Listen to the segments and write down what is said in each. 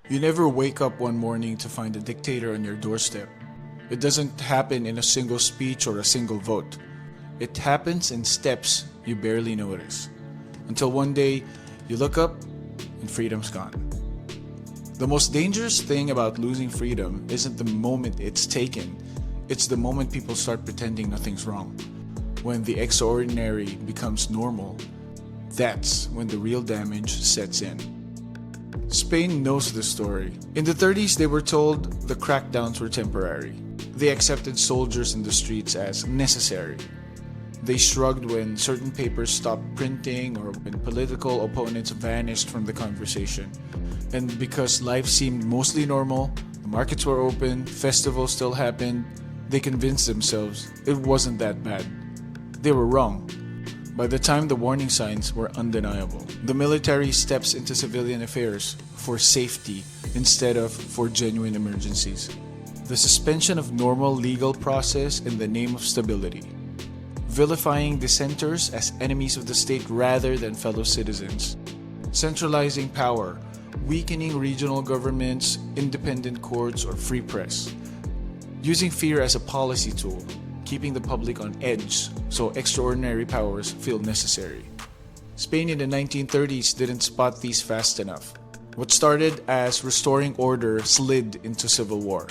You never wake up one morning to find a dictator on your doorstep. It doesn't happen in a single speech or a single vote. It happens in steps you barely notice. Until one day, you look up and freedom's gone. The most dangerous thing about losing freedom isn't the moment it's taken, it's the moment people start pretending nothing's wrong. When the extraordinary becomes normal, that's when the real damage sets in. Spain knows the story. In the 30s, they were told the crackdowns were temporary. They accepted soldiers in the streets as necessary. They shrugged when certain papers stopped printing or when political opponents vanished from the conversation. And because life seemed mostly normal, the markets were open, festivals still happened, they convinced themselves it wasn't that bad. They were wrong. By the time the warning signs were undeniable, the military steps into civilian affairs for safety instead of for genuine emergencies. The suspension of normal legal process in the name of stability. Vilifying dissenters as enemies of the state rather than fellow citizens. Centralizing power, weakening regional governments, independent courts, or free press. Using fear as a policy tool, keeping the public on edge so extraordinary powers feel necessary. Spain in the 1930s didn't spot these fast enough. What started as restoring order slid into civil war,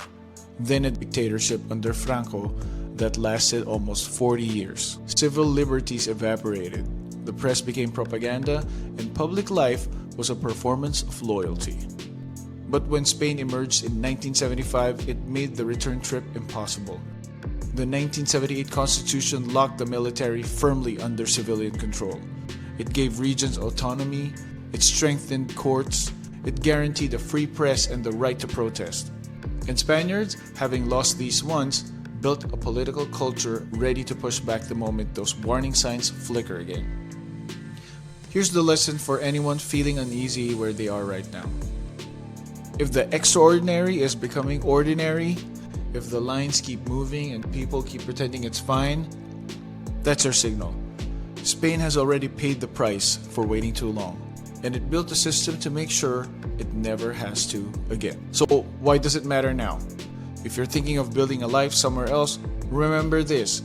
then a dictatorship under Franco that lasted almost 40 years. Civil liberties evaporated, the press became propaganda, and public life was a performance of loyalty. But when Spain emerged in 1975, it made the return trip impossible. The 1978 Constitution locked the military firmly under civilian control. It gave regions autonomy, it strengthened courts, it guaranteed a free press and the right to protest. And Spaniards, having lost these once, built a political culture ready to push back the moment those warning signs flicker again. Here's the lesson for anyone feeling uneasy where they are right now. If the extraordinary is becoming ordinary, if the lines keep moving and people keep pretending it's fine, that's our signal. Spain has already paid the price for waiting too long, and it built a system to make sure it never has to again. So why does it matter now? If you're thinking of building a life somewhere else, remember this.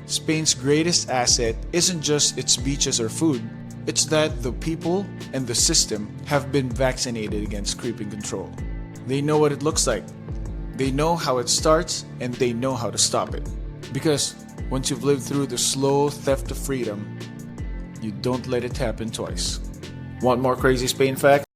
Spain's greatest asset isn't just its beaches or food, it's that the people and the system have been vaccinated against creeping control. They know what it looks like. They know how it starts, and they know how to stop it. Because once you've lived through the slow theft of freedom, you don't let it happen twice. Want more crazy Spain facts?